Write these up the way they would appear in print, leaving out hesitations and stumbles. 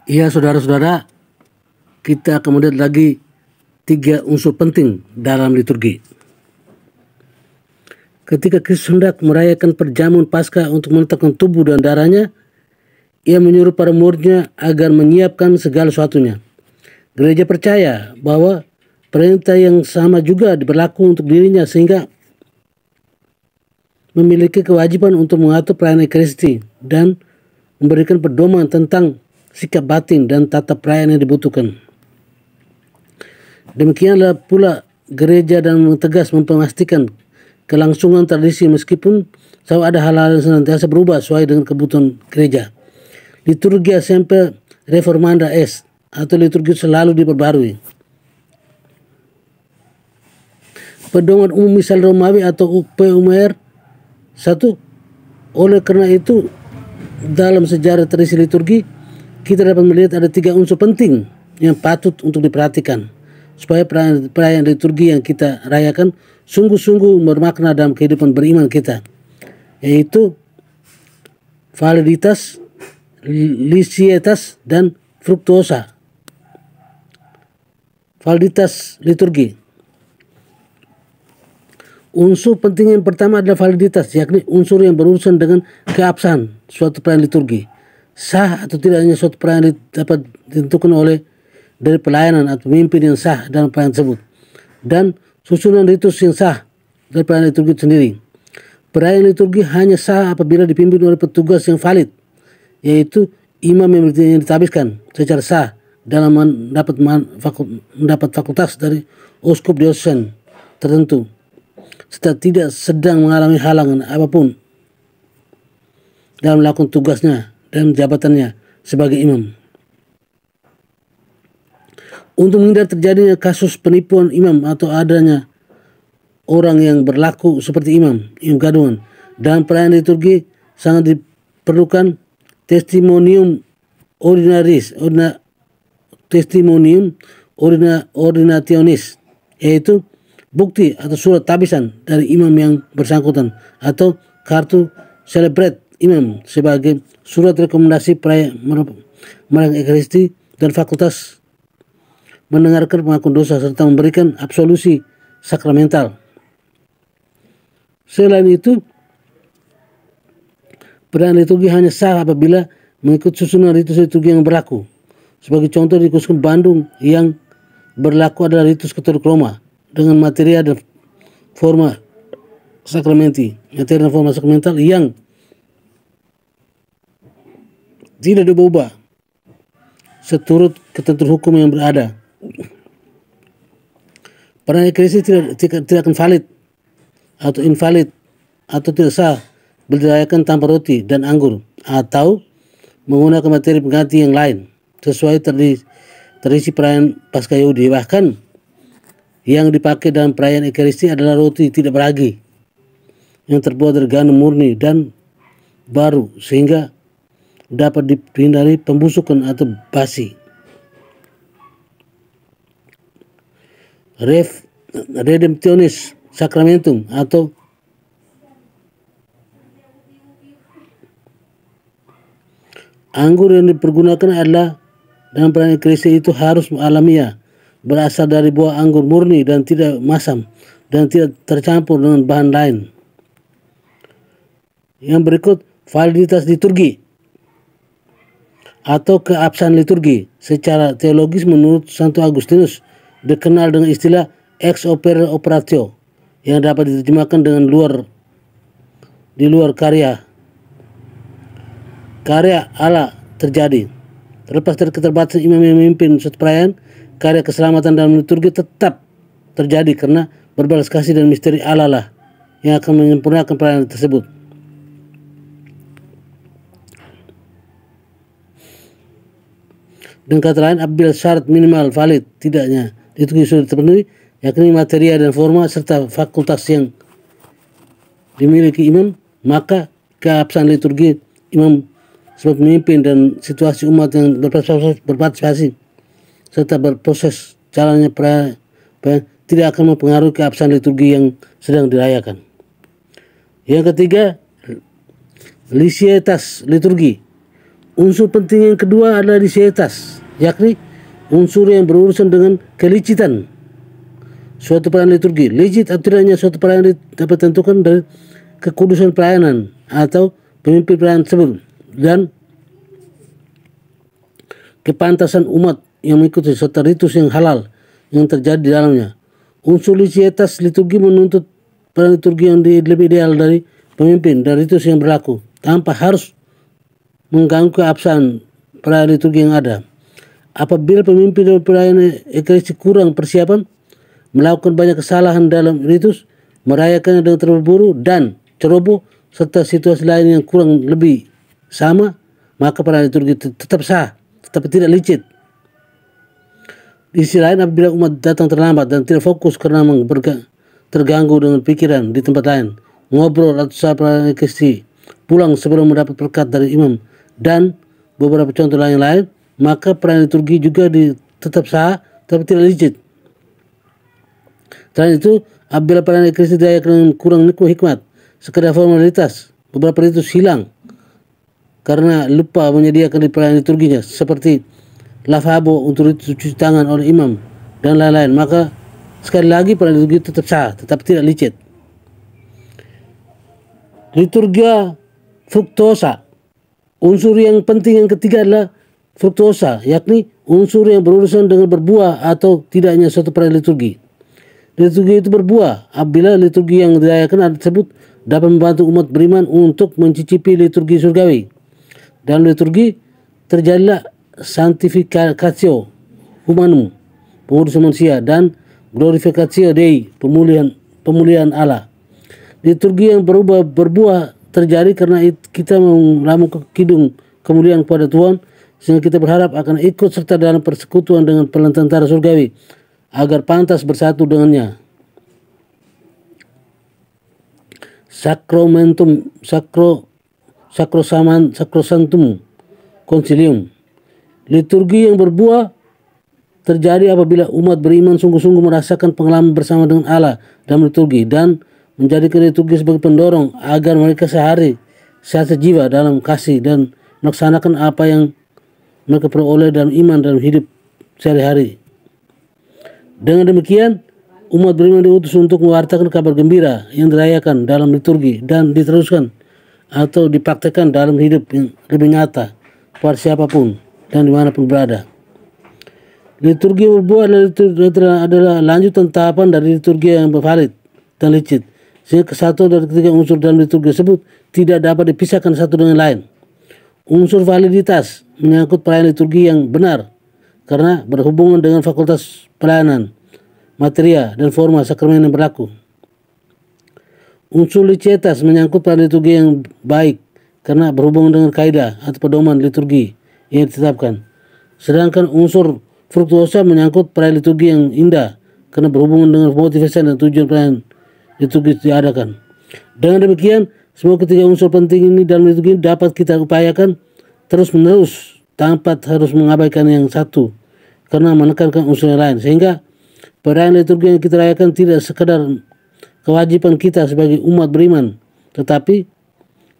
Iya saudara-saudara, kita akan melihat lagi 3 unsur penting dalam liturgi. Ketika Kristus hendak merayakan perjamuan Paskah untuk menetapkan tubuh dan darahnya, ia menyuruh para muridnya agar menyiapkan segala sesuatunya. Gereja percaya bahwa perintah yang sama juga berlaku untuk dirinya, sehingga memiliki kewajiban untuk mengatur perayaan Ekaristi dan memberikan pedoman tentang sikap batin dan tata perayaan yang dibutuhkan. Demikianlah pula gereja dan tegas memastikan kelangsungan tradisi meskipun selalu ada hal-hal yang senantiasa berubah sesuai dengan kebutuhan gereja. Liturgia sempre reformanda est, atau liturgi selalu diperbarui. Pedoman umum misal Romawi atau UPUMR 1. Oleh karena itu, dalam sejarah tradisi liturgi, kita dapat melihat ada 3 unsur penting yang patut untuk diperhatikan supaya perayaan liturgi yang kita rayakan sungguh-sungguh bermakna dalam kehidupan beriman kita, yaitu validitas, lisietas, dan fruktuosa. Validitas liturgi. Unsur penting yang pertama adalah validitas, yakni unsur yang berurusan dengan keabsahan suatu perayaan liturgi. Sah atau tidaknya suatu perayaan dapat ditentukan dari pelayanan atau pemimpin yang sah dalam perayaan tersebut, dan susunan ritus yang sah dari perayaan liturgi sendiri. Perayaan liturgi hanya sah apabila dipimpin oleh petugas yang valid, yaitu imam yang ditabiskan secara sah dalam mendapat fakultas dari uskup diocesan tertentu, serta tidak sedang mengalami halangan apapun dalam melakukan tugasnya dan jabatannya sebagai imam. Untuk menghindari terjadinya kasus penipuan imam atau adanya orang yang berlaku seperti imam gaduhan dalam perayaan liturgi, sangat diperlukan testimonium ordinationis, yaitu bukti atau surat tabisan dari imam yang bersangkutan atau kartu celebrate imam sebagai surat rekomendasi merayakan Ekaristi dan fakultas mendengarkan pengakuan dosa serta memberikan absolusi sakramental. Selain itu, perayaan liturgi hanya sah apabila mengikuti susunan ritus liturgi yang berlaku. Sebagai contoh, di Uskup Bandung yang berlaku adalah ritus Katolik Roma dengan materia dan forma sakramenti, materi dan forma sakramental yang tidak diubah seturut ketentuan hukum yang berada. Perayaan Ekaristi tidak akan valid atau invalid atau tidak sah bila dirayakan tanpa roti dan anggur atau menggunakan materi pengganti yang lain sesuai tradisi perayaan Paskah Yahudi. Bahkan yang dipakai dalam perayaan Ekaristi adalah roti tidak beragi yang terbuat dari gandum murni dan baru, sehingga dapat dihindari pembusukan atau basi. Redemptionis Sacramentum atau anggur yang dipergunakan adalah dalam perayaan Ekaristi itu harus alamiah, berasal dari buah anggur murni dan tidak masam dan tidak tercampur dengan bahan lain. Yang berikut, validitas liturgi atau keabsahan liturgi. Secara teologis menurut Santo Agustinus dikenal dengan istilah ex opere operatio, yang dapat diterjemahkan dengan di luar karya Allah terjadi. Terlepas dari keterbatasan imam yang memimpin suatu perayaan, karya keselamatan dalam liturgi tetap terjadi karena berbalas kasih dan misteri Allah lah yang akan menyempurnakan perayaan tersebut. Dengan kata lain, apabila syarat minimal valid tidaknya liturgi sudah terpenuhi, yakni materia dan forma serta fakultas yang dimiliki imam, maka keabsahan liturgi imam sebagai pemimpin dan situasi umat yang berpartisipasi serta berproses jalannya perayaan tidak akan mempengaruhi keabsahan liturgi yang sedang dirayakan. Yang ketiga, lisietas liturgi. Unsur penting yang kedua adalah disietas, yakni unsur yang berurusan dengan kelicitan suatu pelayanan liturgi. Licit atau tidaknya suatu pelayanan dapat ditentukan dari kekudusan pelayanan atau pemimpin pelayanan tersebut dan kepantasan umat yang mengikuti serta ritus yang halal yang terjadi di dalamnya. Unsur lisietas liturgi menuntut pelayanan liturgi yang lebih ideal dari pemimpin dan ritus yang berlaku tanpa harus mengganggu keabsahan pelayanan liturgi yang ada. Apabila pemimpin dan pelayanan ekaristi kurang persiapan, melakukan banyak kesalahan dalam ritus, merayakannya dengan terburu-buru dan ceroboh, serta situasi lain yang kurang lebih sama, maka pelayanan liturgi tetap sah, tetapi tidak licit. Di sisi lain, apabila umat datang terlambat dan tidak fokus karena terganggu dengan pikiran di tempat lain, ngobrol atau saat pelayanan ekaristi, pulang sebelum mendapat berkat dari imam, dan beberapa contoh lain, maka pelayanan liturgi juga tetap sah, tapi tidak licit. Selain itu, apabila pelayanan ekaristi dirayakan dengan kurang hikmat, sekedar formalitas, beberapa ritus hilang karena lupa menyediakan di pelayanan liturginya, seperti lavabo untuk ritus cuci tangan oleh imam dan lain-lain, maka sekali lagi pelayanan liturgi tetap sah, tetapi tidak licit. Liturgia fruktosa. Unsur yang penting yang ketiga adalah fruktosa, yakni unsur yang berurusan dengan berbuah atau tidaknya suatu pelayanan liturgi. Liturgi itu berbuah apabila liturgi yang dirayakan tersebut dapat membantu umat beriman untuk mencicipi liturgi surgawi. Dalam liturgi terjadilah sanctificatio humanum, pengudusan manusia, dan glorificatio Dei, pemulihan Allah. Liturgi yang berbuah terjadi karena kita melakukan kidung kemuliaan kepada Tuhan, sehingga kita berharap akan ikut serta dalam persekutuan dengan pelentara surgawi agar pantas bersatu dengannya. Sacrosanctum Concilium. Liturgi yang berbuah terjadi apabila umat beriman sungguh-sungguh merasakan pengalaman bersama dengan Allah dalam liturgi dan menjadikan liturgi sebagai pendorong agar mereka sehat jiwa dalam kasih dan melaksanakan apa yang mereka peroleh dalam iman dalam hidup sehari-hari. Dengan demikian, umat beriman diutus untuk mewartakan kabar gembira yang dirayakan dalam liturgi dan diteruskan atau dipraktekkan dalam hidup yang lebih nyata pada siapapun dan dimanapun berada. Liturgi berbuah adalah lanjutan tahapan dari liturgi yang valid dan licit, sehingga kesatuan dari ketiga unsur dalam liturgi tersebut tidak dapat dipisahkan satu dengan lain. Unsur validitas menyangkut pelayanan liturgi yang benar karena berhubungan dengan fakultas pelayanan, materia, dan forma sakramen yang berlaku. Unsur licietas menyangkut pelayanan liturgi yang baik karena berhubungan dengan kaidah atau pedoman liturgi yang ditetapkan. Sedangkan unsur fruktuosa menyangkut pelayanan liturgi yang indah karena berhubungan dengan motivasi dan tujuan pelayanan liturgi diadakan. Dengan demikian, semua ketiga unsur penting ini dalam liturgi dapat kita upayakan terus-menerus tanpa harus mengabaikan yang satu karena menekankan unsur yang lain, sehingga perayaan liturgi yang kita rayakan tidak sekadar kewajiban kita sebagai umat beriman, tetapi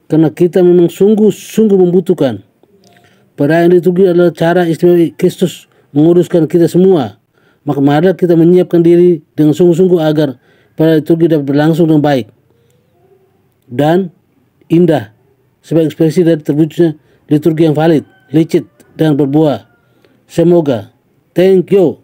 karena kita memang sungguh-sungguh membutuhkan. Perayaan liturgi adalah cara istimewa Kristus menguruskan kita semua, maka marilah kita menyiapkan diri dengan sungguh-sungguh agar perayaan liturgi dapat berlangsung dengan baik dan indah sebagai ekspresi dari terwujudnya liturgi yang valid, licit, dan berbuah. Semoga. Thank you.